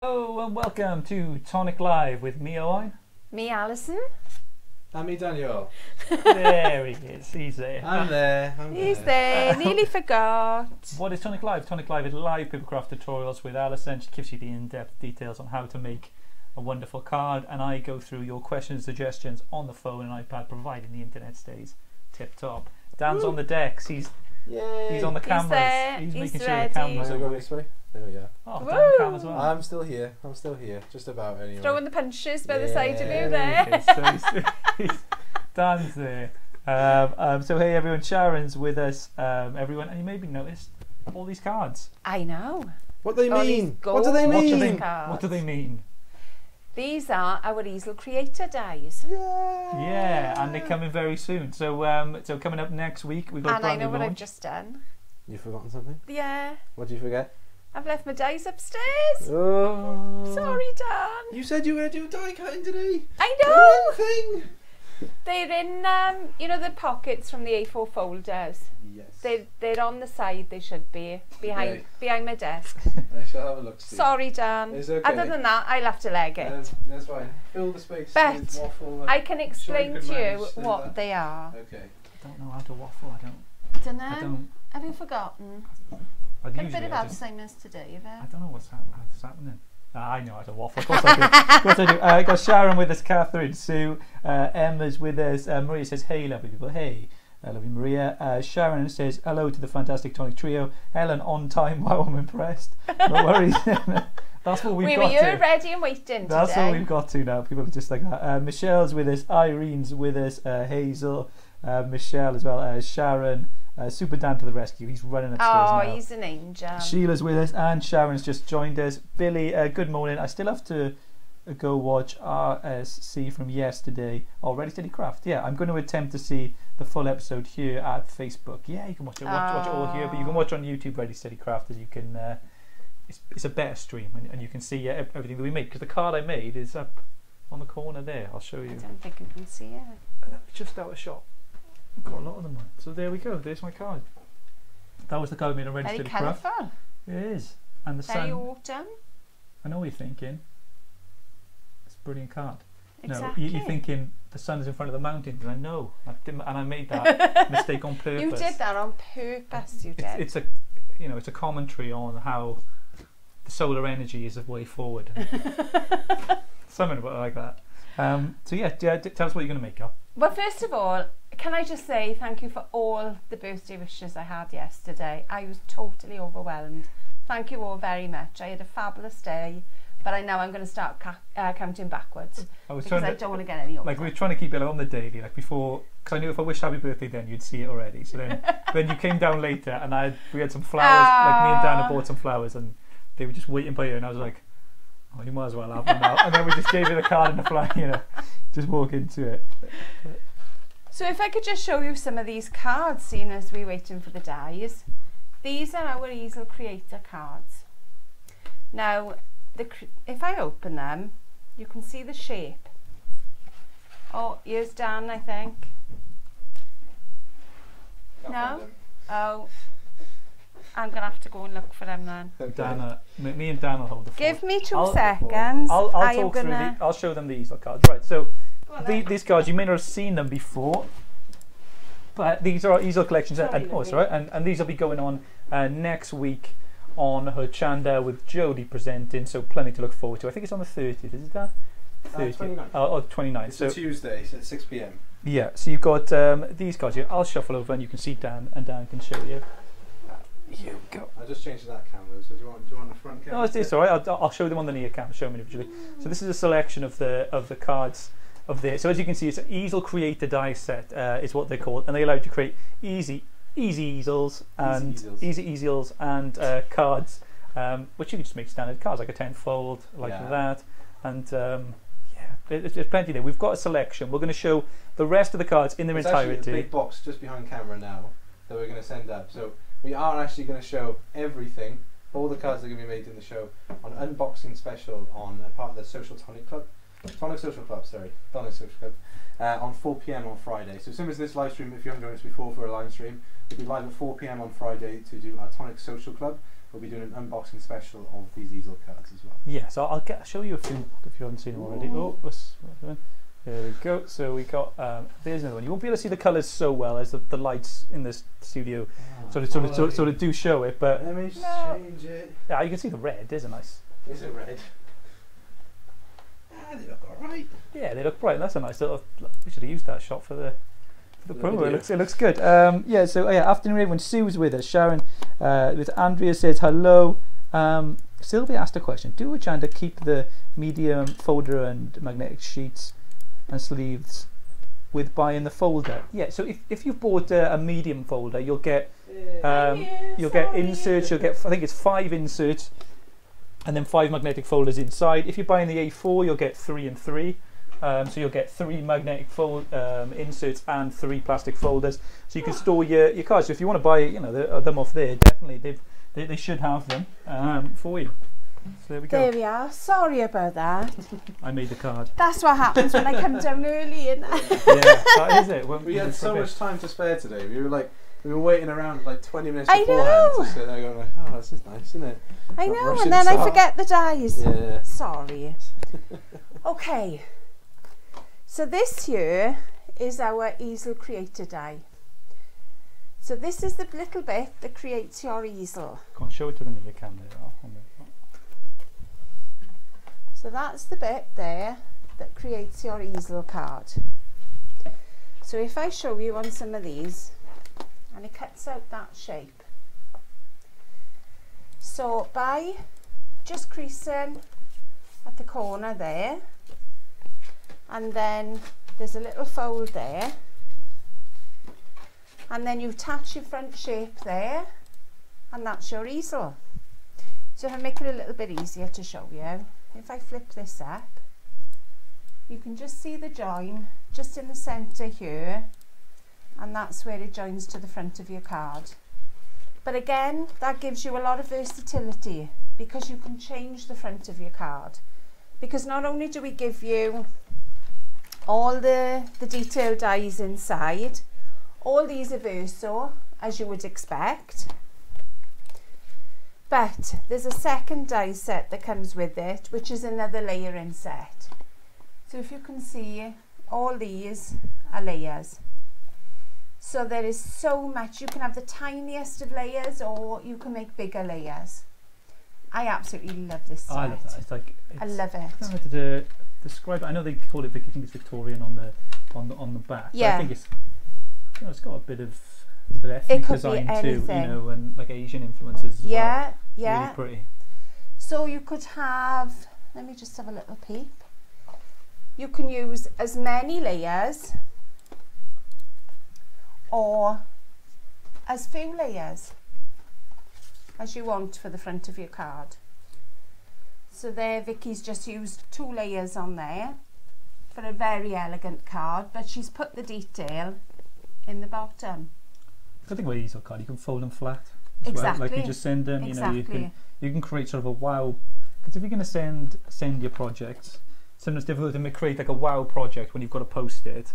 Hello and welcome to Tonic Live with me, Owain. Me, Alison. And me, Daniel. There he is, he's there. I'm there. He's there. Nearly forgot. What is Tonic Live? Tonic Live is live papercraft tutorials with Alison. She gives you the in-depth details on how to make a wonderful card, and I go through your questions and suggestions on the phone and iPad, providing the internet stays tip-top. Dan's on the decks. He's on the cameras. He's making sure the cameras are going this way. There we are. Oh, Dan cam as well. I'm still here. Just about anyway. Throwing the punches by the side of you there. Okay, so Dan's there. So hey everyone, Sharon's with us. Everyone, and you maybe noticed all these cards. I know. What do they mean? What do they mean? What do they mean? These are our Easel Creator dies. Yeah, and they're coming very soon. So so coming up next week we've got and a I brand know new what launch. I've just done. You've forgotten something? Yeah. What did you forget? I've left my dies upstairs. Oh. Sorry, Dan. You said you were going to do die cutting today. I know. One thing. They're in, you know, the pockets from the A4 folders. Yes. They're on the side. They should be behind my desk. I shall have a look. Steve. Sorry, Dan. It's okay. Other than that, I'll have to leg it. That's fine. Fill the space But with waffle. I can explain sure to you manage to do what that. they are. Okay. I don't know how to waffle. I Dunno. don't. Have you forgotten? I Got a usually bit of I just- Alzheimer's today, have I you? don't know what's happening. I know how to waffle. Of course I do. Of course I do. Got Sharon with us, Catherine, Sue, Emma's with us. Maria says, "Hey, lovely people." Hey, lovely Maria. Sharon says, "Hello to the fantastic Tonic Trio." Helen on time. Wow, I'm impressed. No worries. That's what we've got. We were here to. ready and waiting That's today. what we've got to now. People are just like that. Michelle's with us. Irene's with us. Hazel, Michelle as well. Sharon. Super Dan to the rescue. He's running upstairs now. Oh, he's an angel. Sheila's with us, and Sharon's just joined us. Billy, good morning. I still have to go watch RSC from yesterday. Oh, Ready Steady Craft. Yeah, I'm going to attempt to see the full episode here at Facebook. Yeah, you can watch it. Watch it all here, but you can watch on YouTube Ready Steady Craft, as you can. It's a better stream, and you can see everything that we made. Because the card I made is up on the corner there. I'll show you. I don't think I can see it. It's just out of shot. Got a lot of them on. So there we go. There's my card. That was the card I made on Ready Very Steady Craft. colourful. It is, and the Very sun. autumn. I know what you're thinking. It's a brilliant card. Exactly. No, you're thinking the sun is in front of the mountains. And I know, and I made that mistake on purpose. You did that on purpose. You did. It's a, it's a commentary on how the solar energy is a way forward. Something about like that. So yeah, tell us what you're going to make up. Well, first of all, can I just say thank you for all the birthday wishes I had yesterday. I was totally overwhelmed. Thank you all very much. I had a fabulous day, but I know I'm going to start counting backwards because I don't want to get any older. Like we were trying to keep it on the daily, like before, because I knew if I wished happy birthday then you'd see it already. So then, then you came down later and we had some flowers. Like me and Dan had bought some flowers and they were just waiting by you, and I was like, oh, you might as well have them now. And then we just gave you the card and the flower, just walk into it. So if I could just show you some of these cards, seeing as we're waiting for the dies. These are our Easel Creator cards. Now, if I open them, you can see the shape. Oh, here's Dan, I think. No? Oh, I'm going to have to go and look for them then. Dan, me and Dan will hold the fort. Give me 2 seconds. I'll talk through I'll show them the Easel cards. Right, so these cards, you may not have seen them before, but these are our Easel collections. And these will be going on next week on her Chanda with Jodie presenting, so plenty to look forward to. I think it's on the 30th, is it Dan? 29th. Oh, 29th. It's a Tuesday, so at 6 p.m. Yeah, so you've got these cards here. I'll shuffle over and you can see Dan, and Dan can show you. Here we go. I just changed that camera, so do you want the front camera? No, it's alright. I'll show them on the near camera. Show them individually. So this is a selection of the cards of there. So as you can see, it's an Easel Creator die set. Is what they're called, and they allow you to create easy easels and easy easels and cards, which you can just make standard cards like a 10-fold like that. And there's plenty there. We've got a selection. We're going to show the rest of the cards in their entirety. Actually a big box just behind camera now that we're going to send up. So we are actually going to show everything, all the cards that are going to be made in the show, on unboxing special on a part of the Tonic Social Club, on 4 p.m. on Friday. So similar to this live stream, if you haven't joined us before for a live stream, we'll be live at 4 p.m. on Friday to do our Tonic Social Club. We'll be doing an unboxing special of these Easel cards as well. Yeah, so I'll show you a few if you haven't seen them already. Oh, there we go. So we got there's another one. You won't be able to see the colours so well as the lights in this studio sort of do show it, but let me change it. Yeah, you can see the red. There's a nice. Is it red? They look alright. Yeah, they look bright. That's a nice little. We should have used that shot for the promo. It looks good. Yeah. So afternoon when Sue's with us, Sharon with Andrea says hello. Sylvia asked a question. Do Agenda keep the medium folder and magnetic sheets and sleeves with buying the folder? Yeah. So if you've bought a medium folder, you'll get get inserts. You'll get, I think it's 5 inserts. And then 5 magnetic folders inside. If you're buying the A4, you'll get 3 and 3. So you'll get 3 magnetic inserts and 3 plastic folders. So you can store your cards. So if you want to buy, them off there, definitely they should have them for you. So there we go. There we are. Sorry about that. I made the card. That's what happens when I come down early. And yeah, that is it. We had so much time to spare today. We were waiting around like 20 minutes I beforehand know. to sit there going like, oh, this is nice, isn't it? I Not know, rushing and then I start. forget the dies. Yeah. Sorry. Okay. So this here is our easel creator die. So this is the little bit that creates your easel. Go on, show it to the near camera. So that's the bit there that creates your easel card. So if I show you on some of these, and it cuts out that shape. So by just creasing at the corner there, and then there's a little fold there, and then you attach your front shape there, and that's your easel. So if I make it a little bit easier to show you, if I flip this up, you can just see the join just in the centre here, and that's where it joins to the front of your card. But again, that gives you a lot of versatility because you can change the front of your card. Because not only do we give you all the detailed dies inside, all these are verso, as you would expect, but there's a second die set that comes with it, which is another layering set. So if you can see, all these are layers. So there is so much. You can have the tiniest of layers, or you can make bigger layers. I absolutely love this set. I love that. I love it. I love it. To describe it. I know they call it. I think it's Victorian on the back. Yeah. But I think it's got a bit of sort of ethnic design too, and like Asian influences as well. Yeah. Really pretty. So you could have. Let me just have a little peep. You can use as many layers or as few layers as you want for the front of your card. So there, Vicky's just used 2 layers on there for a very elegant card, but she's put the detail in the bottom. I think with easel card you can fold them flat. Exactly. Well. Like you just send them. Exactly. You can create sort of a wow. Because if you're going to send your projects, sometimes it's difficult to create like a wow project when you've got to post it.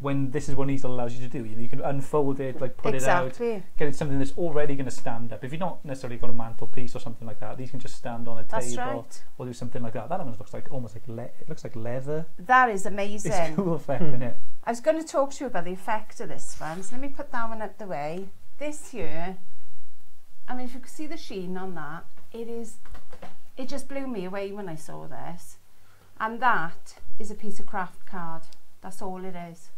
When this is what easel allows you to do, you can unfold it, like put it out, get it something that's already going to stand up. If you've not necessarily got a mantelpiece or something like that, these can just stand on a table or do something like that. That almost looks like it looks like leather. That is amazing. It's a cool effect, isn't it? I was going to talk to you about the effect of this one, so let me put that one out the way. This here, I mean, if you can see the sheen on that, it just blew me away when I saw this. And that is a piece of craft card. That's all it is.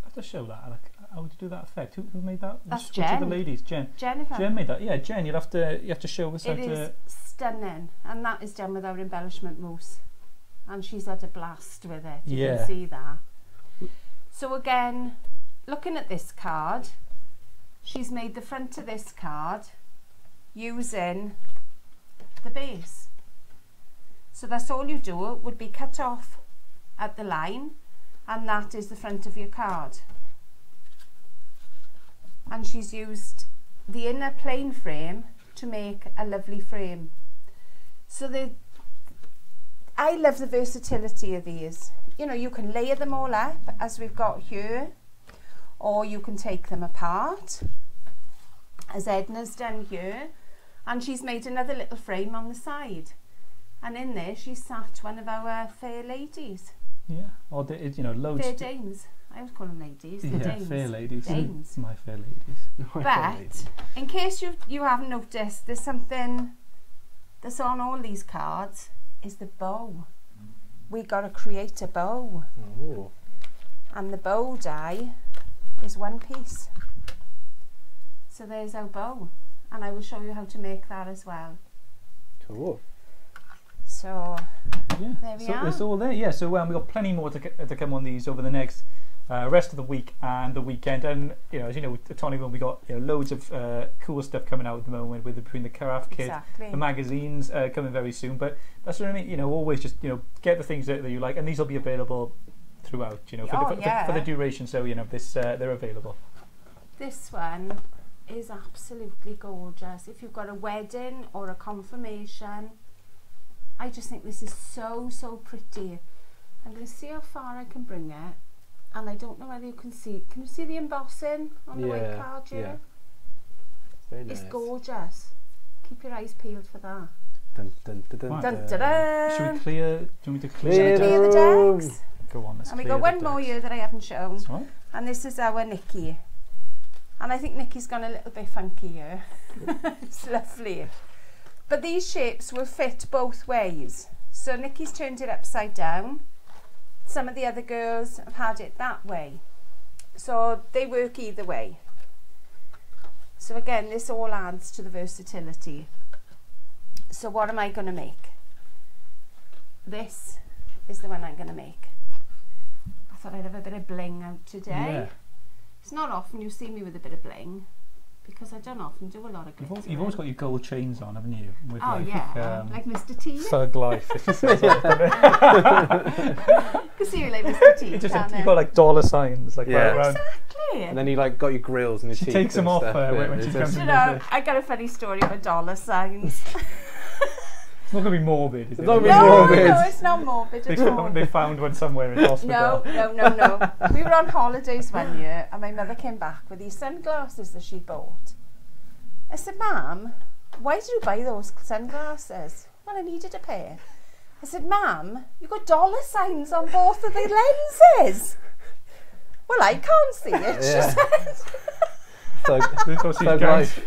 I have to show that. Like, how would you do that effect? Who made that? That's Which of the Jen. ladies? Jennifer. Jen made that. Yeah, Jen. You have to show us how to. It is stunning, and that is done with our embellishment mousse, and she's had a blast with it. You can see that. So again, looking at this card, she's made the front of this card using the base. So that's all you do. Would be cut off at the line, and that is the front of your card. And she's used the inner plain frame to make a lovely frame. So I love the versatility of these. You can layer them all up as we've got here, or you can take them apart as Edna's done here, and she's made another little frame on the side. And in there she sat one of our fair ladies. Yeah, or you know, loads. Fair dames. I always call them ladies. Yeah, dames. fair ladies. Dames. My fair ladies. But in case you haven't noticed, there's something that's on all these cards is the bow. We got to create a bow. Oh. And the bow die is one piece. So there's our bow. And I will show you how to make that as well. Cool. So yeah, there we are. It's all there. Yeah, so we've got plenty more to come on these over the next rest of the week and the weekend. And you know, as you know, with Tonic, we got loads of cool stuff coming out at the moment between the craft kit, the magazines coming very soon. But that's what I mean. You know, always just get the things that you like, and these will be available throughout. You know, for the duration. So you know, this they're available. This one is absolutely gorgeous. If you've got a wedding or a confirmation, I just think this is so pretty. I'm going to see how far I can bring it, and I don't know whether you can see. Can you see the embossing on the white card here? Yeah. Very nice. It's gorgeous. Keep your eyes peeled for that. Dun, dun, dun, dun, Dun, dun, dun. Should we clear? Do you want me to Clear the decks? Go on, let's and we clear got one the more decks. here that I haven't shown. That's right. And this is our Nikki. And I think Nikki's gone a little bit funky here. It's lovely. But these shapes will fit both ways. So Nikki's turned it upside down. Some of the other girls have had it that way. So they work either way. So again, this all adds to the versatility. So what am I going to make? This is the one I'm going to make. I thought I'd have a bit of bling out today. Yeah. It's not often you see me with a bit of bling, because I don't often do a lot of glitter. You've always got your gold chains on, haven't you? With like Mr. T. Thug life. If you say so. You can see you like Mr. T. You've got like dollar signs like right around. Exactly. And then you like got your grills and your She teeth. takes them off when she comes in. I got a funny story about dollar signs. It's not going to be morbid, is it? It's not morbid. No, it's not morbid at all. They found one somewhere in hospital. No. We were on holidays one year and my mother came back with these sunglasses that she'd bought. I said, Ma'am, why did you buy those sunglasses? Well, I needed a pair. I said, Ma'am, you've got dollar signs on both of the lenses. Well, I can't see it, she said. They thought she was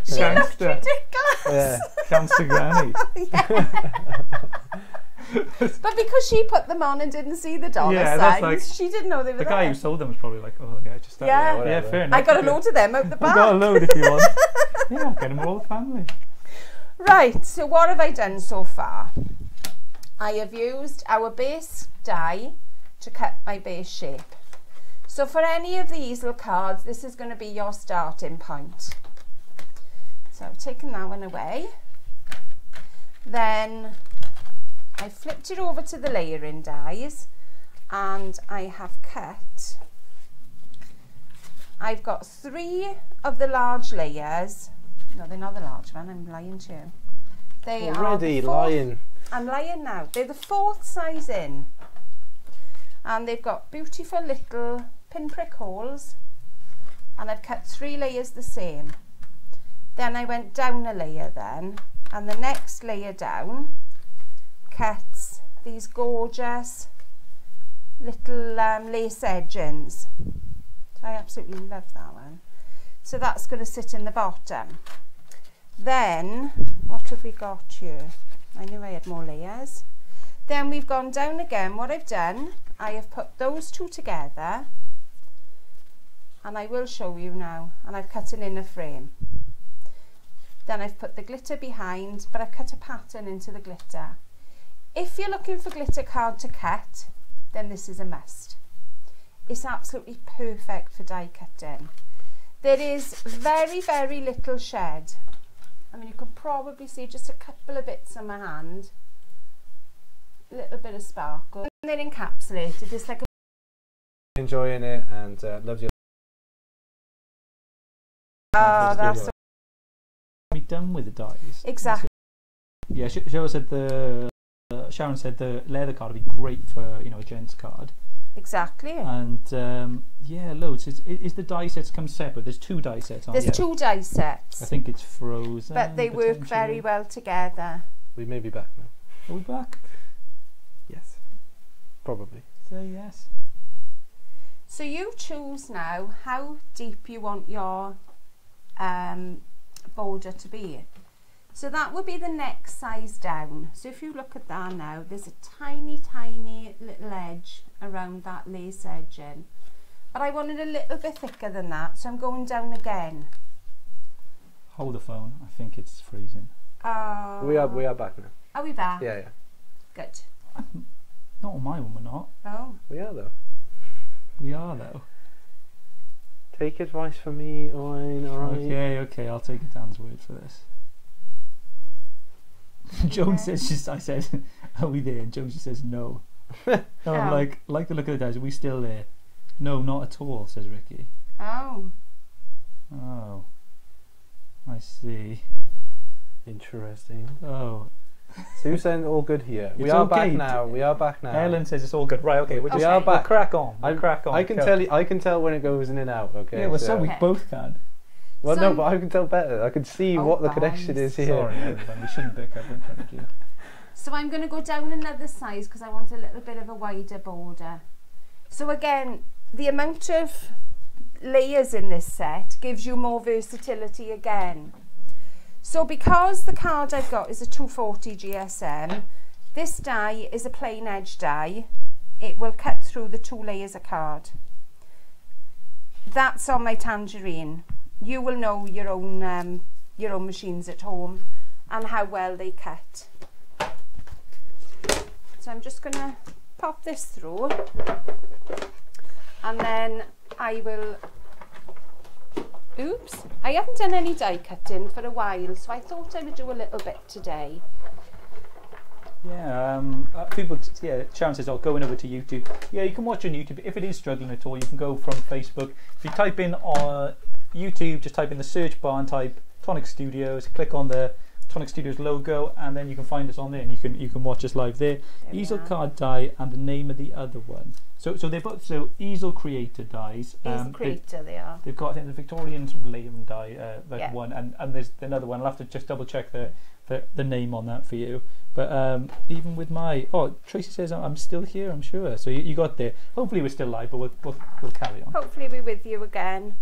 gangster. Ridiculous. Yeah. Gangster granny. But because she put them on and didn't see the dollar signs, she didn't know they were there. The guy who sold them was probably like, oh yeah, just that. Yeah, fair enough. I got a load of them out the back. You got a load if you want. Yeah, get them all the family. Right, so what have I done so far? I have used our base die to cut my base shape. So for any of the easel cards, this is going to be your starting point. So I've taken that one away. Then I flipped it over to the layering dies and I have cut. I've got 3 of the large layers. No, they're not the large one, I'm lying to you. They already are lying. I'm lying now. They're the 4th size in. And they've got beautiful little pinprick holes. And I've cut 3 layers the same. Then I went down a layer then. And the next layer down cuts these gorgeous little lace edgings. So I absolutely love that one. So that's going to sit in the bottom. Then, what have we got here? I knew I had more layers. Then we've gone down again. What I've done, I have put those 2 together. And I will show you now. And I've cut an inner frame. Then I've put the glitter behind, but I've cut a pattern into the glitter. If you're looking for glitter card to cut, then this is a must. It's absolutely perfect for die cutting. There is very, very little shed. I mean, you can probably see just a couple of bits on my hand. A little bit of sparkle. And they're encapsulated. It's like a... Enjoying it and loved you. Oh, that's so... Are we done with the dies? Exactly. Yeah, Sharon said the leather card would be great for a gents card. Exactly. And yeah, loads. Is the die sets come separate? There's 2 die sets. There's 2 die sets. I think it's frozen. But they work very well together. We may be back now. Are we back? Yes. Probably. Say yes. So you choose now how deep you want your border to be. So that would be the next size down. So if you look at that now, there's a tiny, tiny little edge around that lace edging. But I want it a little bit thicker than that, so I'm going down again. Hold the phone. I think it's freezing. We are back now. Are we back? Yeah. Good. Not on my one, we're not. Oh. We are though. We are though. Take advice from me, Owain. Alright. Okay, I'll take Dan's word for this. Joan says, I said, are we there? And Joan just says no. And I'm like the look of the dice, are we still there? No, not at all, says Ricky. Oh. Oh. I see. Interesting. Oh. Sue saying all good here. We It's are okay. back now. We are back now. Ellen says it's all good. Right, okay, We just, are back. We'll crack on. Crack on. I can tell you. I can tell when it goes in and out. Okay. Yeah, well, so we Okay. both can. Well, So no, but I can tell better. I can see what the connection is here. Sorry, everyone, we shouldn't pick up in front of you. So I'm going to go down another size because I want a little bit of a wider border. So again, the amount of layers in this set gives you more versatility again. So because the card I've got is a 240 GSM, this die is a plain edge die. It will cut through the 2 layers of card. That's on my tangerine. You will know your own machines at home and how well they cut. So I'm just going to pop this through and then I will, oops, I haven't done any die cutting for a while, so I thought I would do a little bit today. Yeah, people, Sharon says, going over to YouTube. Yeah, you can watch on YouTube. If it is struggling at all, you can go from Facebook. If you type in on YouTube, just type in the search bar and type Tonic Studios, click on the Tonic Studios logo, and then you can find us on there, and you can watch us live there. Easel card die and the name of the other one. So they're both Easel Creator dies. Easel Creator, they are. They've got, I think, the Victorian layering die, one, and there's another one. I'll have to just double check the name on that for you. But even with my, Tracy says I'm still here, I'm sure. So you got there. Hopefully we're still live, but we'll carry on. Hopefully we're with you again.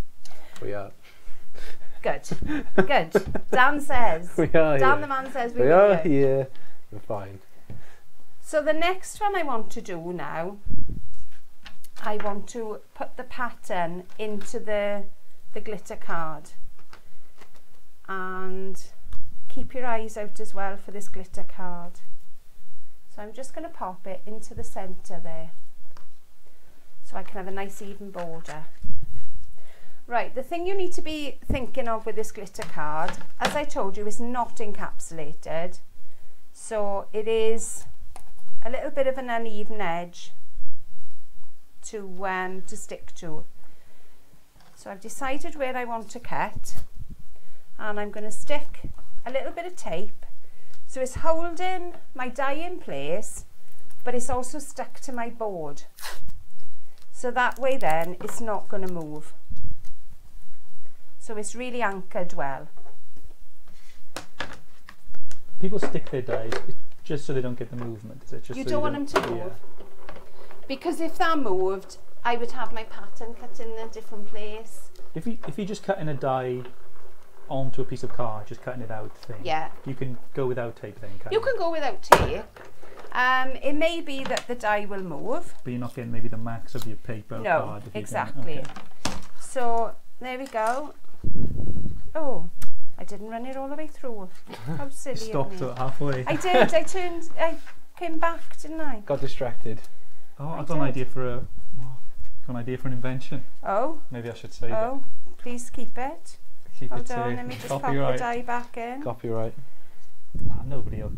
We are. Good. Good. Dan says. We are Dan here. the man says We are here. We're fine. So the next one I want to do now, I want to put the pattern into the glitter card. And keep your eyes out as well for this glitter card. So I'm just going to pop it into the centre there, so I can have a nice even border. Right, the thing you need to be thinking of with this glitter card, as I told you, is not encapsulated. So it is a little bit of an uneven edge to stick to. So I've decided where I want to cut, and I'm going to stick a little bit of tape. So it's holding my die in place, but it's also stuck to my board. So that way then it's not going to move. So it's really anchored well. People stick their dies just so they don't get the movement. Is it just You so don't want them to move. Because if that moved, I would have my pattern cut in a different place. If you just cutting a die onto a piece of card, just cutting it out thing. Yeah. You can go without tape then, can't You can go without tape. It may be that the die will move. But you're not getting maybe the max of your paper No, card. If exactly. You can. Okay. So there we go. Oh, I didn't run it all the way through. How silly of me. Stopped at halfway. I did. I came back, didn't I? Got distracted. I've got an idea for an invention. Oh. Maybe I should save it. Oh, please keep it. Keep Hold it on, safe. let me just Copyright. pop the die back in. Copyright. Nobody will.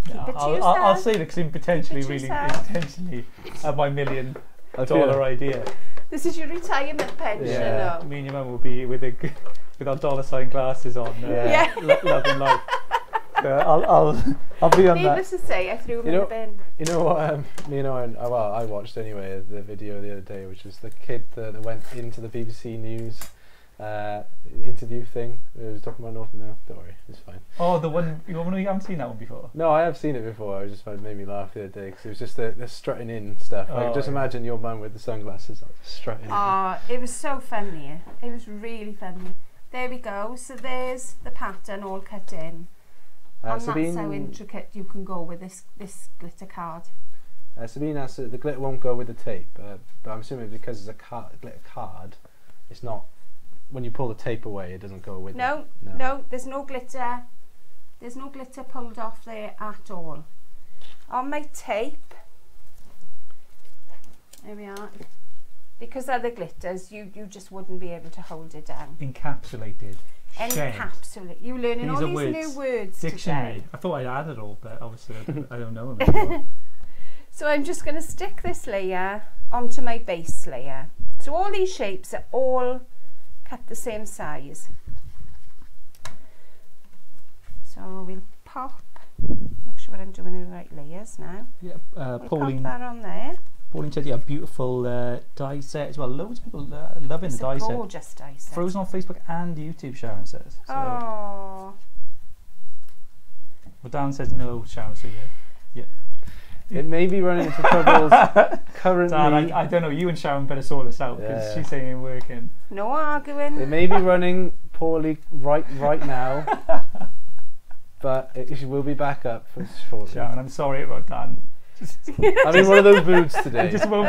Keep it to I'll yourself. save it because it's potentially Keep it to yourself. my $1 million I idea. This is your retirement pension. Yeah. though. Me and your mum will be with our $sign glasses on. Yeah. Loving life. I'll be on Needless to say, I threw them in the bin. You know what? I watched anyway the video the other day, which was the kid that went into the BBC News interview thing. It was talking about North. No, don't worry, it's fine. Oh, the one you haven't seen that one before. No, I have seen it before. It made me laugh the other day because it was just the strutting in stuff. Like, just imagine your mum with the sunglasses, like, strutting in. Oh, it was so funny. It was really funny. There we go. So there's the pattern all cut in. And that's how intricate you can go with this glitter card. Sabine asks the glitter won't go with the tape, but I'm assuming because it's a glitter card, it's not. When you pull the tape away, it doesn't go with it. No, there's no glitter. There's no glitter pulled off there at all. On my tape, there we are. Because other glitters, you just wouldn't be able to hold it down. Encapsulated. Encapsulate. You're learning all these new words Dictionary. today. I thought I'd add it all, but obviously I don't know them anymore. So I'm just going to stick this layer onto my base layer. So all these shapes are all cut the same size. So we'll pop. Make sure I'm doing the right layers now. Yeah, we'll Pauline. Pop that on there. Pauline said, "Yeah, beautiful die set as well. Loads of people loving the die set. Gorgeous die set. Frozen on Facebook and YouTube." Sharon says. So. Oh. Well, Dan says no, Sharon. So yeah. It may be running into troubles currently. Dan, I don't know. You and Sharon better sort this out because she's saying it ain't working. No arguing. It may be running poorly right now, but it will be back up for shortly. Sharon, I'm sorry about Dan. I'm in one of those moods today. Just won't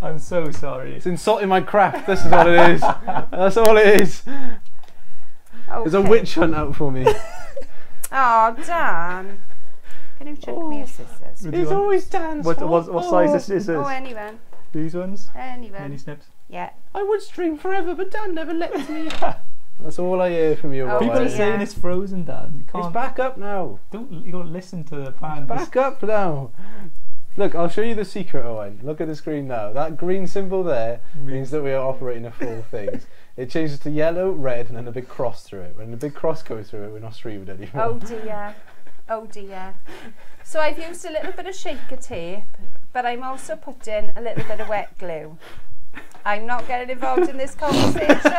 I'm so sorry. It's insulting my craft. This is what it is. That's all it is. Okay. There's a witch hunt out for me. Oh, Dan. Can you chuck me a scissors? It's always Dan's fault. What size are scissors? Oh, anyone. These ones? Anyone. Mini snips? Yeah. I would stream forever, but Dan never lets me. That's all I hear from you. People are saying it's frozen, Dan. You can't. It's back up now. You got to listen to the pan. Back up now. Look, I'll show you the secret, Owain. Look at the screen now. That green symbol there means that we are operating a full thing. It changes to yellow, red, and then a big cross through it. When the big cross goes through it, we're not streaming anymore. Oh dear. Oh dear. So I've used a little bit of shaker tape, but I'm also putting a little bit of wet glue. I'm not getting involved in this conversation.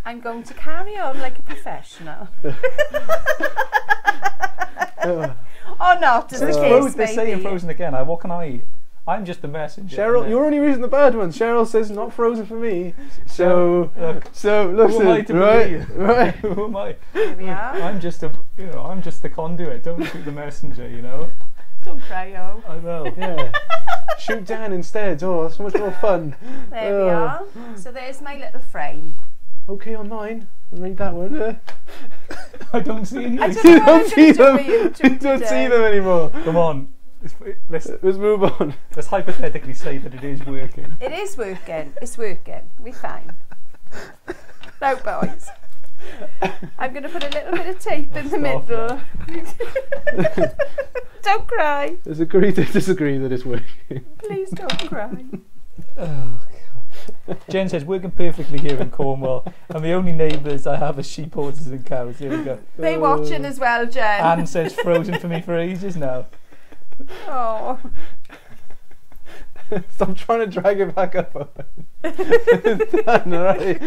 I'm going to carry on like a professional. Or not, as the case They're saying frozen again. What can I eat? I'm just the messenger. Cheryl, you're only reading the bad ones. Cheryl says not frozen for me. So listen, who am I to believe? Right. Who am I? Here we are. I'm just the conduit. Don't shoot the messenger, you know. Don't cry, oh. I know. Yeah. Shoot Dan instead. Oh, that's so much more fun. There we are. So there's my little frame. Okay, on mine. I'll read that one. I don't see any. I You don't see them. You don't see them anymore. Come on. Let's move on. Let's hypothetically say that it is working. It is working. It's working. We're fine. No, boys. I'm going to put a little bit of tape in the middle. Don't cry. Let's agree to disagree that it's working. Please don't cry. Oh, God. Jen says, working perfectly here in Cornwall, and the only neighbours I have are sheep, horses and cows. Here we go. They're watching as well, Jen. Anne says, frozen for me for ages now. Oh. Stop trying to drag it back up. Done, right?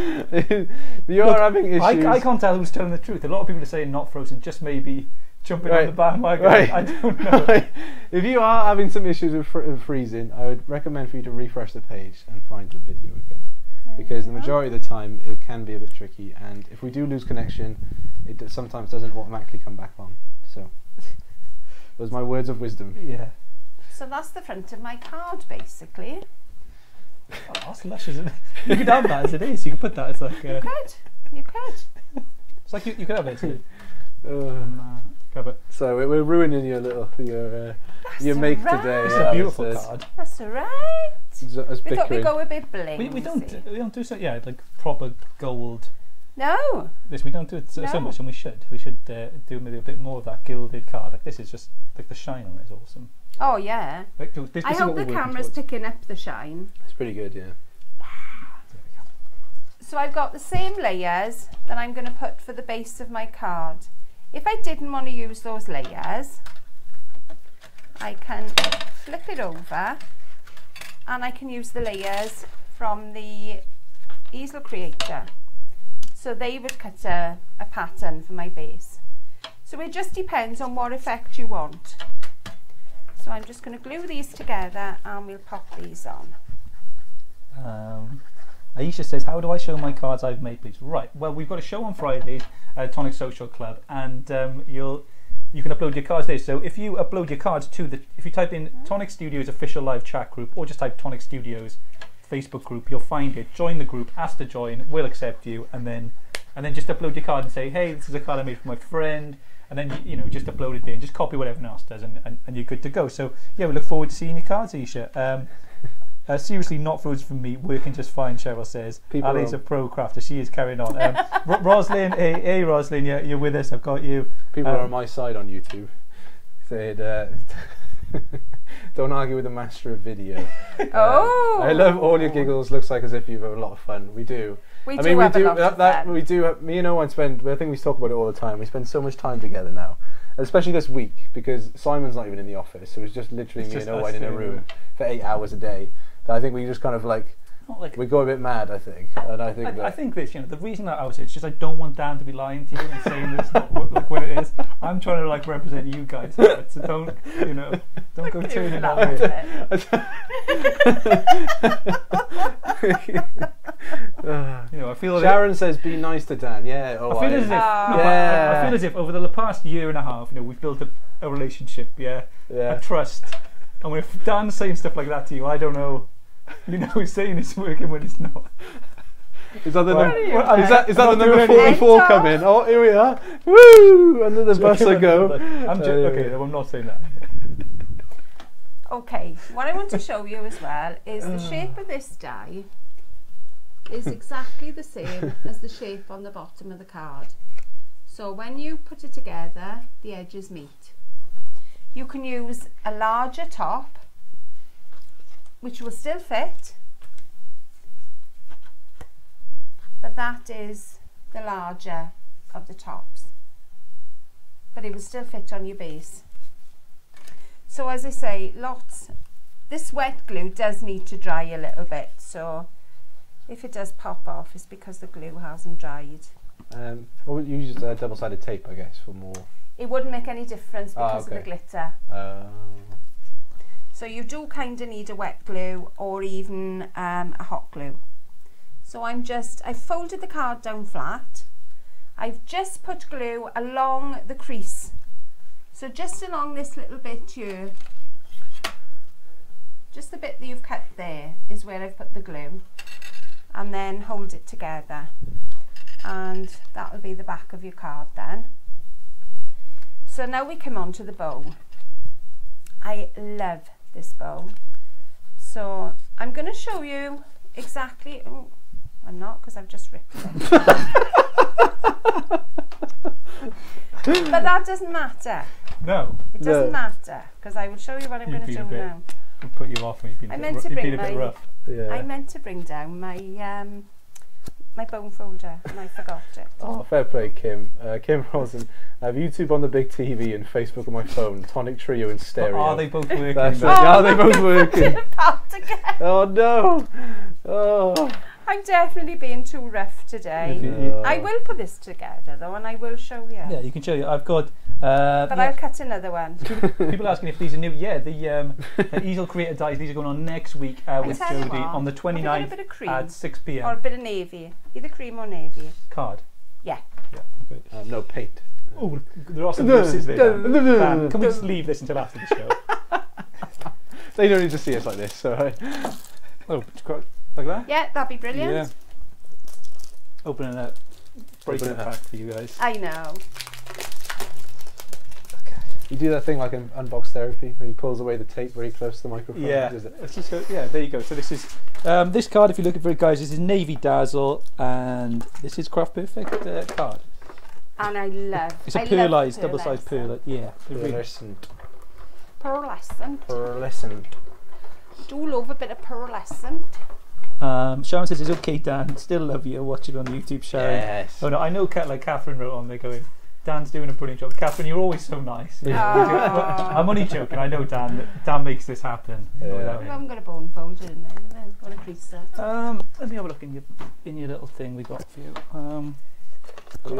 You are having issues. I can't tell who's telling the truth. A lot of people are saying not frozen, just maybe jumping on the bandwagon. Right. I don't know. Right. If you are having some issues with freezing, I would recommend for you to refresh the page and find the video again. Because the majority of the time it can be a bit tricky, and if we do lose connection, it sometimes doesn't automatically come back on. So, those are my words of wisdom. Yeah. So that's the front of my card, basically. Oh, that's lush, isn't it? You could have that as it is. You could put that as like. You could. You could. It's like you could have it too. Cover. So we're ruining your make today. It's a beautiful card. That's alright. We thought we'd go a bit bling. We don't do so. Yeah, like proper gold. No. We don't do it so much, and we should. We should do maybe a bit more of that gilded card. Like this is just like the shine on it is awesome. Oh yeah. Like, this I hope the camera's picking up the shine. It's pretty good, yeah. So I've got the same layers that I'm going to put for the base of my card. If I didn't want to use those layers, I can flip it over and I can use the layers from the Easel Creator. So they would cut a pattern for my base. So it just depends on what effect you want. So I'm just going to glue these together and we'll pop these on. Aisha says, how do I show my cards I've made, please? Right, well, we've got a show on Friday at Tonic Social Club, and you can upload your cards there. So if you upload your cards to if you type in Tonic Studios official live chat group, or just type Tonic Studios Facebook group, you'll find it. Join the group, ask to join, we'll accept you, and then just upload your card and say, hey, this is a card I made for my friend, and then just upload it there and just copy what everyone else does, and you're good to go. So yeah, we look forward to seeing your cards, Aisha. Seriously, not frozen for me, working just fine, Cheryl says. Ali's a pro crafter, she is carrying on. Roslyn, hey Roslyn, you're with us, I've got you. People are on my side on YouTube. Said, don't argue with the master of video. I love all your giggles, looks like as if you've had a lot of fun. We do. Me and Owain spend, I think we talk about it all the time, we spend so much time together now. Especially this week, because Simon's not even in the office, so it's just literally me and Owain in a room for 8 hours a day. I think we just kind of we go a bit mad, I think. And I think this, the reason that I was, it's just I don't want Dan to be lying to you and saying this not what it is. I'm trying to represent you guys here, so don't go turning that way. I feel Sharon says be nice to Dan. Yeah. I feel as if over the past year and a half, we've built a relationship, a trust. And if Dan's saying stuff like that to you, I don't know. He's saying it's working when it's not. Is that the number 44 come in? Oh, here we are. Woo! Under the bus I go. I'm not saying that. Okay, what I want to show you as well is the shape of this die is exactly the same as the shape on the bottom of the card. So when you put it together, the edges meet. You can use a larger top, which will still fit, but that is the larger of the tops, but it will still fit on your base. So as I say, this wet glue does need to dry a little bit, so if it does pop off, it's because the glue hasn't dried. Or you use double-sided tape, I guess, for more. It wouldn't make any difference because of the glitter. So you do kind of need a wet glue or even a hot glue. So I've folded the card down flat. I've just put glue along the crease. So just along this little bit here, just the bit that you've cut there is where I've put the glue. And then hold it together. And that will be the back of your card then. So now we come on to the bow. I love this bow. So I'm going to show you exactly, I'm not, because I've just ripped it. But that doesn't matter. No. It doesn't matter, because I will show you what I'm going to do now. Put you off me. I meant to bring down my my bone folder and I forgot it. Oh, fair play, Kim. Kim Rosen. I have YouTube on the big TV and Facebook on my phone. Tonic Trio in stereo. Are they both working? Are they both working? Oh no! Oh. I'm definitely being too rough today. I will put this together though, and I will show you. Yeah, you can show you. I've got. But I'll cut another one. People asking if these are new. Yeah, the Easel Creator dies. These are going on next week with Jodie on the 29th at 6 p.m. Or a bit of navy, either cream or navy. Card. Yeah. Yeah. No paint. Oh, there are some verses there. Dan, can we just leave this until after the show? They don't need to see us like this. So. Oh, like that? Yeah, that'd be brilliant. Yeah. Opening a breaking pack for you guys. I know. Okay. You do that thing like in Unbox Therapy where he pulls away the tape very close to the microphone. Yeah. Let's just go, yeah, there you go. So this is this card. If you're looking for it, guys, this is Navy Dazzle, and this is Craft Perfect card. And I love. It's a pearlized, double-sized pearl. Yeah. Pearlescent. Pearlescent. Do love a bit of pearlescent. Sharon says it's okay, Dan. Still love you. Watch it on YouTube, Sharon. Yes. Oh no, I know. Like Catherine wrote on there going, Dan's doing a brilliant job. Catherine, you're always so nice. You know, I'm only joking. I know Dan makes this happen. You know, I haven't got a bone folder in there. I've got a crease there. Let me have a look in your little thing we got for you.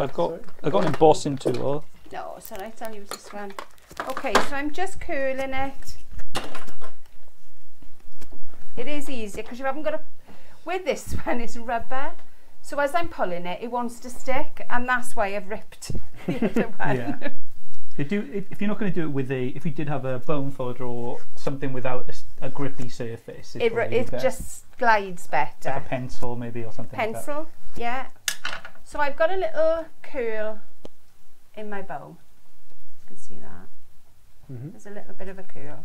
I've got an embossing tool. No, it's alright, I'll use this one. Okay, so I'm just curling it. It is easier because you haven't got with this one it's rubber. So as I'm pulling it, it wants to stick, and that's why I've ripped the other one. Yeah. If you're not going to do it with if you did have a bone folder or something without a grippy surface, it just glides better. Like a pencil maybe or something. Pencil, like that. Yeah. So I've got a little curl in my bow. You can see that. There's a little bit of a curl.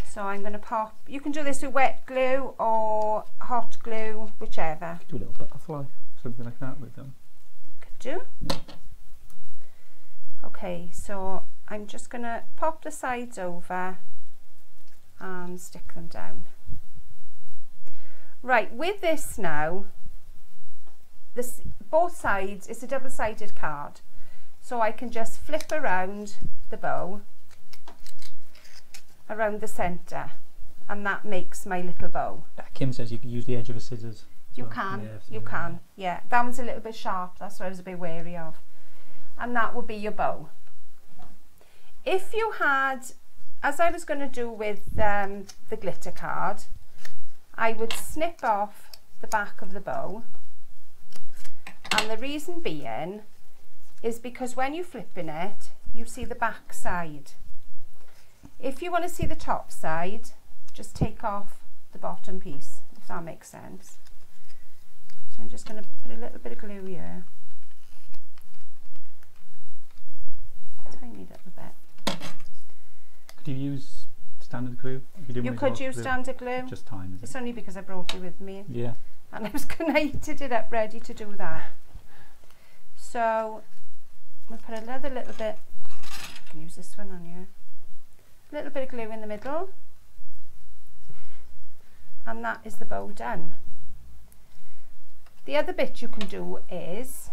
So I'm going to pop. You can do this with wet glue or hot glue, whichever. Do a little butterfly, something like that with them. Could do. Yeah. Okay, so I'm just going to pop the sides over and stick them down. Right, with this now, both sides, it's a double-sided card. So I can just flip around the bow around the centre, and that makes my little bow. Kim says you can use the edge of a scissors. You can, you can, yeah. That one's a little bit sharp, that's what I was a bit wary of. And that would be your bow. If you had, as I was going to do with the glitter card, I would snip off the back of the bow, and the reason being is because when you're flipping it, you see the back side. If you want to see the top side, just take off the bottom piece, if that makes sense. So I'm just going to put a little bit of glue here. Tiny little bit. Could you use standard glue? You could use standard glue. Just time, is it? It's only because I brought it with me. Yeah. And I was connected it up ready to do that. So we'll put another little bit, I can use this one on here. A little bit of glue in the middle, and that is the bow done. The other bit you can do is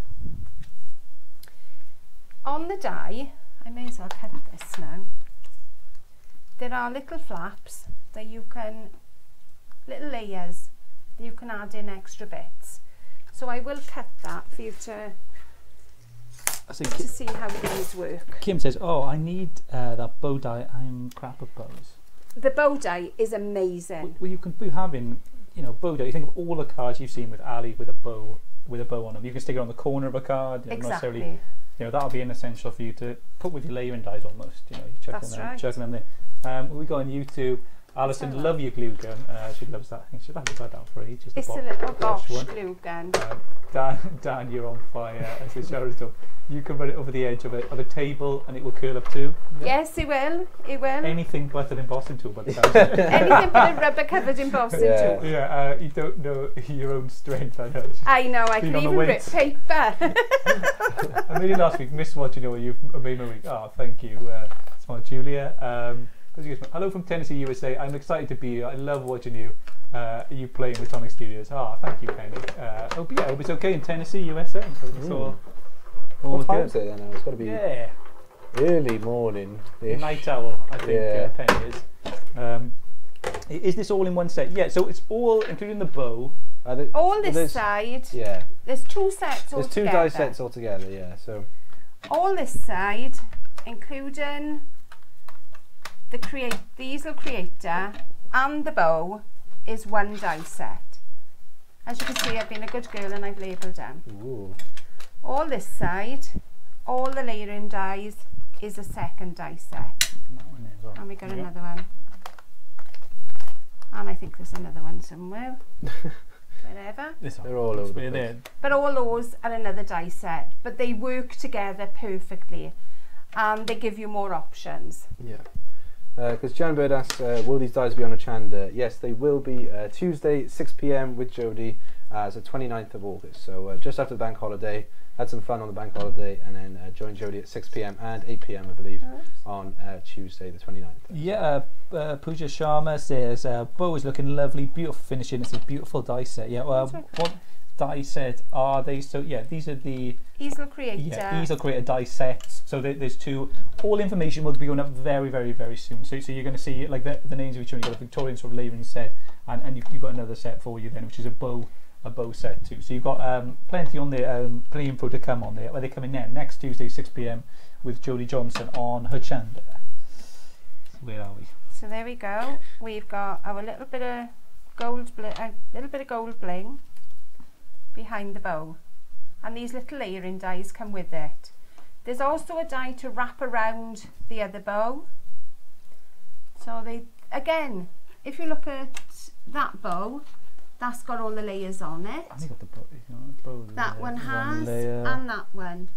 on the die, I may as well cut this now. There are little flaps that you can, little layers that you can add in extra bits. So I will cut that for you to see how these work. Kim says, "Oh, I need that bow die. I'm crap at bows." The bow die is amazing. Well, you can be having, bow die. You think of all the cards you've seen with Ali with a bow on them. You can stick it on the corner of a card. Exactly. That'll be an essential for you to put with your layering dies almost. You're chucking them there. We got on YouTube. Alison, love your glue gun. She loves that. I think she'll have had that for ages. It's a little Bosch glue gun. Dan, you're on fire. As the shower's done. You can run it over the edge of a table and it will curl up too. Yeah? Yes, it will. It will. Anything but an embossing tool, by the time. Anything but a rubber covered embossing tool. Yeah, you don't know your own strength, I know. I know, I can even rip paper. I made it last week, missed watching you. You've made my week. Oh, thank you. Small Julia. Hello from Tennessee, USA. I'm excited to be here. I love watching you. You playing with Tonic Studios. Thank you, Penny. Hope it's okay in Tennessee, USA. So what time is it then now? It's got to be early morning. Night owl, I think Penny is. Is this all in one set? Yeah, so it's all, including the bow. All this side. Yeah. There's two sets altogether. There's two die sets altogether, yeah. So all this side, including the Easel Creator and the bow, is one die set. As you can see, I've been a good girl and I've labelled down. Ooh. All this side, all the layering dies, is a second die set. And we got another one. And I think there's another one somewhere. Wherever. They're all over the place. But all those are another die set. But they work together perfectly. And they give you more options. Yeah. Because Jan Bird asks, will these dies be on a Chanda? Yes, they will be Tuesday, 6 PM with Jodie, as the 29th of August. So just after the bank holiday, had some fun on the bank holiday, and then join Jodie at 6 PM and 8 PM, I believe, on Tuesday the 29th. Yeah, Pooja Sharma says, bow is looking lovely, beautiful finishing. It's a beautiful die set. Yeah, what die set are they? So yeah, these are the Easel Creator. Yeah, Easel Creator die sets. So there's two. All information will be going up very, very, very soon. So you're going to see like the names of each one. You've got a Victorian sort of layering set, and you've got another set for you then, which is a bow set too. So you've got plenty on there, plenty of info to come on there. Where they're coming next Tuesday, 6 p.m. with Jodie Johnson on her channel. Where are we? So there we go. We've got our little bit of gold bling behind the bow, and these little layering dies come with it. There's also a die to wrap around the other bow. So they, again, if you look at that bow, that's got all the layers on it. I think got the bow that one has, layer. and that one.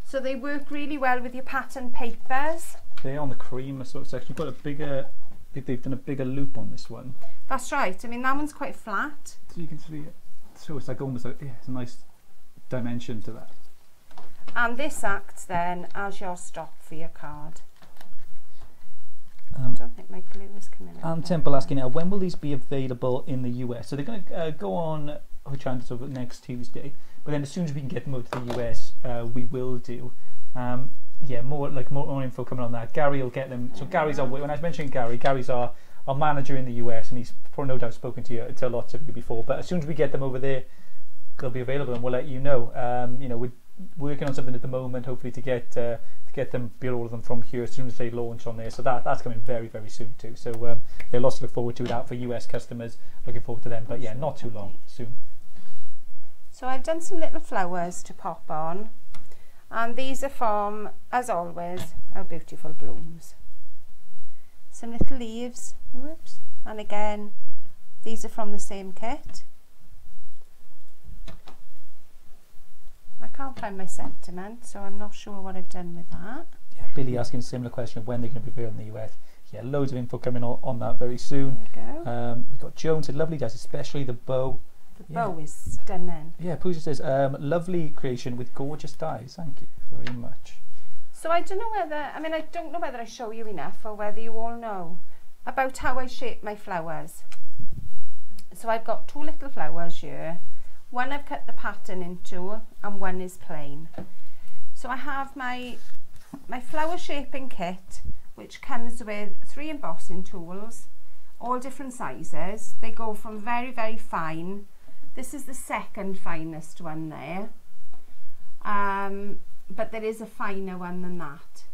So they work really well with your pattern papers. They're on the cream sort of section. You've got a bigger, they've done a bigger loop on this one. That's right. I mean, that one's quite flat. So you can see it. So it's like almost like, yeah, it's a nice dimension to that. And this acts then as your stop for your card. I don't think my glue is coming out. Temple asking now, when will these be available in the US? So they're going to go on her channel over next Tuesday, but then as soon as we can get them over to the US, we will do. Yeah, more info coming on that. Gary will get them. So Gary's our, when I was mentioning Gary's our manager in the US, and he's probably no doubt spoken to lots of you before. But as soon as we get them over there, they'll be available, and we'll let you know. You know, we're working on something at the moment, hopefully to get them, build all of them from here as soon as they launch on there. So that's coming very, very soon too. So yeah, lots to look forward to that for US customers. Looking forward to them, but yeah, not too long, soon. So I've done some little flowers to pop on, and these are from, as always, our beautiful blooms. Some little leaves, whoops, and again, these are from the same kit. I can't find my sentiment, so I'm not sure what I've done with that. Yeah, Billy asking a similar question of when they're going to be available in the US. Yeah, loads of info coming on that very soon. There we go. We've got Joan said lovely dice, especially the bow. The bow is stunning. Yeah, Pooja says lovely creation with gorgeous dies. Thank you very much. So I don't know whether, I mean, I don't know whether I show you enough or whether you all know about how I shape my flowers. So I've got two little flowers here. One I've cut the pattern into and one is plain. So I have my flower shaping kit, which comes with 3 embossing tools, all different sizes. They go from very, very fine. This is the second finest one there. But there is a finer one than that.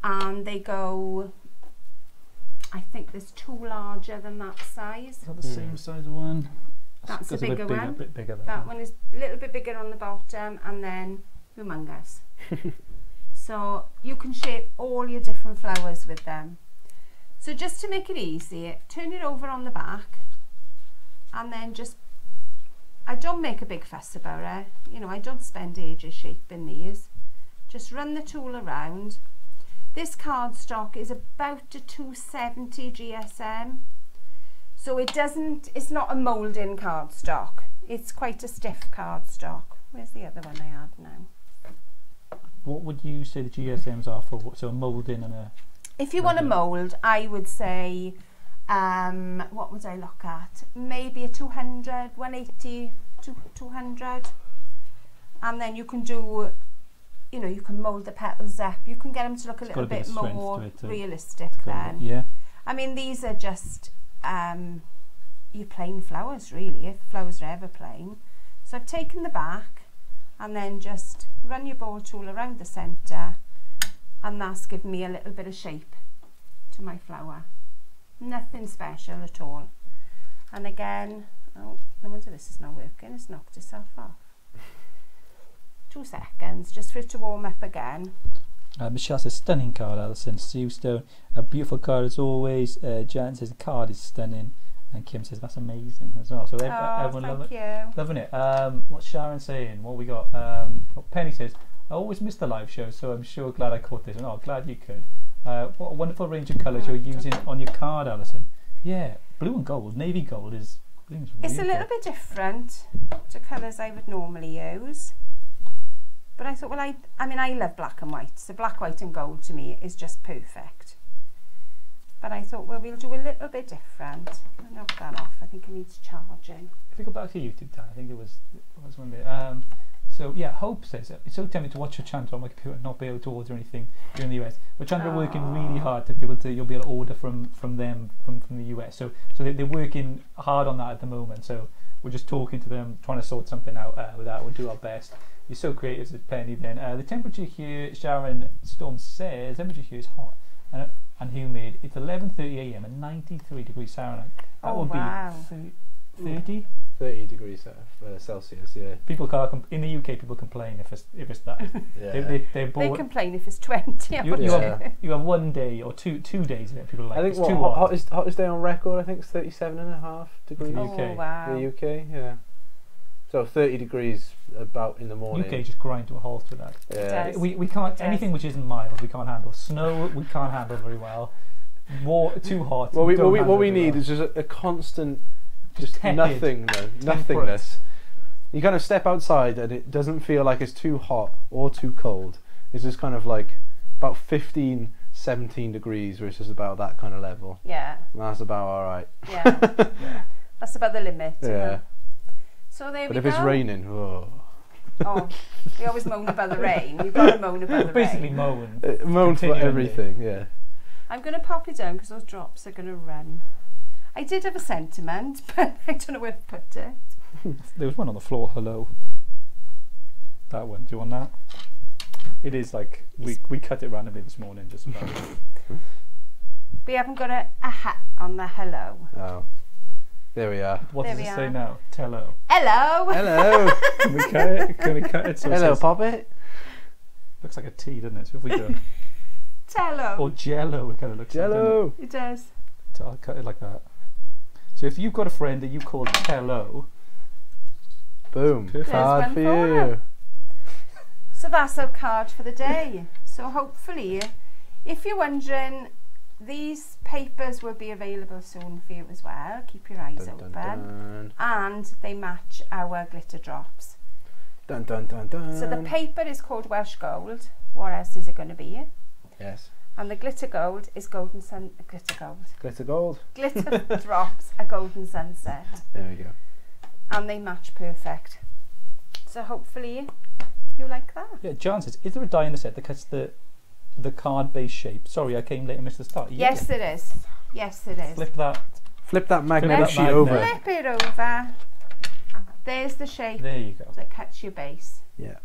And they go, I think there's 2 larger than that size. Is that the same size one? That's a bigger one. A bit bigger. That one is a little bit bigger on the bottom, and then humongous. So you can shape all your different flowers with them. So just to make it easy, turn it over on the back, and then just, I don't make a big fuss about it. You know, I don't spend ages shaping these. Just run the tool around. This cardstock is about a 270 GSM. So it's not a moulding cardstock. It's quite a stiff cardstock. Where's the other one I had now? What would you say the GSMs are for? So a moulding and a... If you want to mould, I would say, what would I look at? Maybe a 200, 180 to 200. And then you can do, you know, you can mould the petals up. You can get them to look a little bit more realistic then. Yeah. I mean, these are just your plain flowers, really, if flowers are ever plain. So I've taken the back and then just run your ball tool around the centre, and that's given me a little bit of shape to my flower. Nothing special at all. And again, oh, no wonder this is not working, it's knocked itself off. 2 seconds just for it to warm up again. Michelle says stunning card, Alison. Sue Stone, a beautiful card as always. Jan says the card is stunning, and Kim says that's amazing as well. So everyone loving it. What's Sharon saying? What we got? Penny says I always miss the live show, so I'm sure glad I caught this. And oh, glad you could. What a wonderful range of colours you're using on your card, Alison. Yeah, blue and gold, navy gold is. It's a little bit different to colours I would normally use. But I thought, well, I mean, I love black and white, so black, white and gold to me is just perfect. But I thought, well, we'll do a little bit different. I'll knock that off. I think it needs charging. If you go back to YouTube time, I think it was one day. So yeah, Hope says it's so tempting to watch your channel on my computer and not be able to order anything here in the US. But Chandler are working really hard to be able to. You'll be able to order from them from the US. So they're working hard on that at the moment. So we're just talking to them, trying to sort something out with that. We'll do our best. You're so creative, says Penny. Then the temperature here, Sharon Storm says, the temperature here is hot and humid. It's 11:30 a.m. and 93 degrees Fahrenheit. That would be 30. 30 degrees Celsius, yeah. People can't in the UK. People complain if it's that. Yeah. They're bored. They complain if it's 20. You have 1 day or two days that people are like. I think it's too hot. hottest day on record, I think, is 37.5 degrees. The UK. Oh, wow. The UK, yeah. So 30 degrees about in the morning. UK just grind to a halt with that. Yeah. We can't anything which isn't mild. We can't handle snow. We can't handle very well. Too hot. What we need is just a constant, just tepid, nothingness. You kind of step outside and it doesn't feel like it's too hot or too cold. It's just kind of like about 15, 17 degrees, which is about that kind of level. Yeah. And that's about all right. Yeah. That's about the limit. Yeah. So there we go. But if it's raining, oh, we always moan about the rain. You've got to moan about the basically rain. moan. Moan for everything, yeah. I'm going to pop it down because those drops are going to run. I did have a sentiment, but I don't know where to put it. There was one on the floor. Hello. That one. Do you want that? It is like we cut it randomly this morning. Just about. We haven't got a hat on the hello. Oh, there we are. What There does we it say are. now? Tello. Hello. Hello. Can we cut it? Can we cut it? So Hello, it says, Poppet. looks like a T, doesn't it? So if we go Tello. or Jello, it kind of looks like. Jello. It does. So I'll cut it like that. So if you've got a friend that you call Tello, Boom. Perfect. Card There's for one for you. her. So that's our card for the day. So hopefully, if you're wondering, these papers will be available soon for you as well. Keep your eyes Dun, dun, open. dun. And they match our glitter drops. Dun, dun, dun, dun. So the paper is called Welsh Gold. What else is it going to be? Yes. And the glitter gold is golden sun. Glitter gold. Glitter gold. Glitter drops a golden sunset, There we go. and they match perfect. So hopefully you like that. yeah. John says, is there a die in the set that cuts the card base shape? Sorry, I came late and missed the start. Yes, there is. Yes, there is. Flip that. Flip that magnet Let's sheet over. flip it over. There's the shape There you go. that cuts your base, Yeah.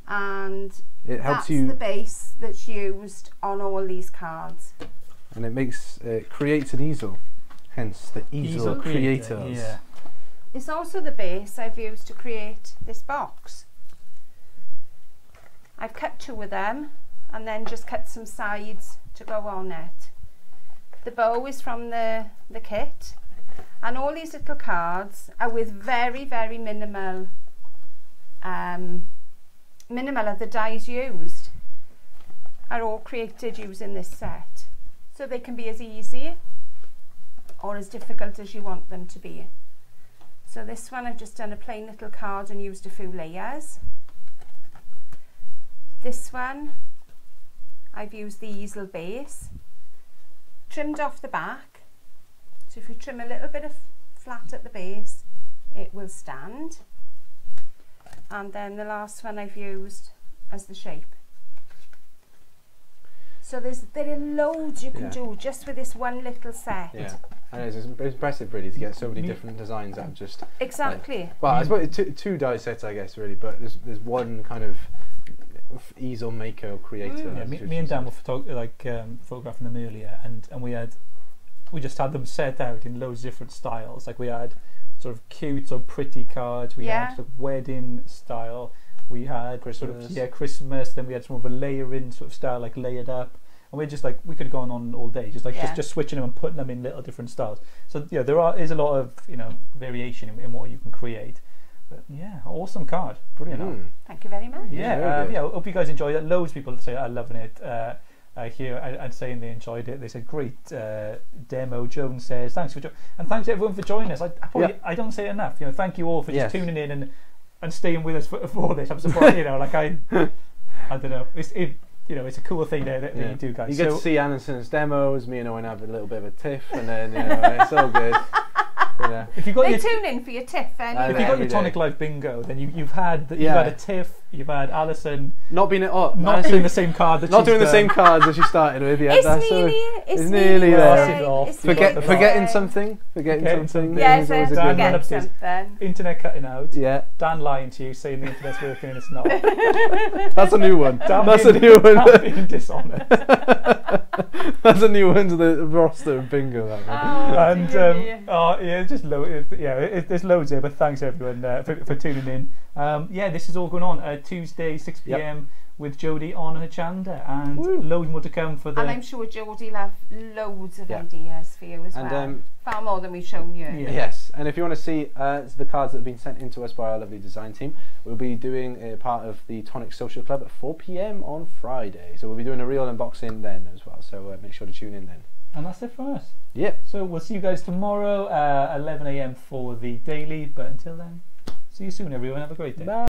and It that's helps the you, base that's used on all these cards. and it creates an easel. Hence the easel creator, creators. Yeah. It's also the base I've used to create this box. I've cut two of them and then just cut some sides to go on it. The bow is from the kit, and all these little cards are with very, very minimal of the dies used are all created using this set. So they can be as easy or as difficult as you want them to be. So this one I've just done a plain little card and used a few layers. This one I've used the easel base, trimmed off the back. So if you trim a little bit of flat at the base, it will stand. And then the last one I've used as the shape. So there are loads you can do just with this one little set. Yeah. And it's impressive really to get so many different designs out of just Exactly. well, I suppose two die sets I guess really, but there's one kind of easel maker creator. Yeah, me and Dan were photographing them earlier, and we just had them set out in loads of different styles. Like we had sort of cute or pretty cards, we had sort of wedding style, we had Christmas. sort of Christmas, then we had some of a layering sort of style, like layered up, and we're just like, we could have gone on all day, just switching them and putting them in little different styles. So yeah, is a lot of variation in what you can create. But yeah, awesome card, brilliant. Thank you very much. Yeah, I hope you guys enjoyed it. Loads of people say are loving it here and saying they enjoyed it. They said great demo. Joan says thanks and thanks everyone for joining us. I don't say it enough. Thank you all for just tuning in and staying with us for this. I'm surprised. I don't know. you know, it's a cool thing that you do, guys. You get to see Alison's demos. Me and Owen have a little bit of a tiff, and then you know, it's all good. Yeah. If you got they your, tune in for your tiff anyway. if you got your Tonic Live bingo, then you've had a tiff, you've had Alison not being not doing the same card that not she's doing the done. same cards as she started with. Yeah, It's nearly there. Forgetting something. Yes, forget something. Internet cutting out. Yeah. Dan lying to you, saying the internet's working and it's not. That's a new one. That's a new one. Dan being dishonest. That's a new one to the roster of bingo. That one. And there's loads here, but thanks everyone for tuning in. This is all going on Tuesday 6 p.m. with Jodie on her chanda, and loads more to come for the. And I'm sure Jodie will have loads of ideas for you as well. Far more than we've shown you. Yes, and if you want to see the cards that have been sent in to us by our lovely design team, we'll be doing a part of the Tonic Social Club at 4 p.m. on Friday. So we'll be doing a real unboxing then as well. So make sure to tune in then. And that's it for us. Yeah. So we'll see you guys tomorrow, 11 a.m. for the daily. But until then, see you soon, everyone. Have a great day. Bye.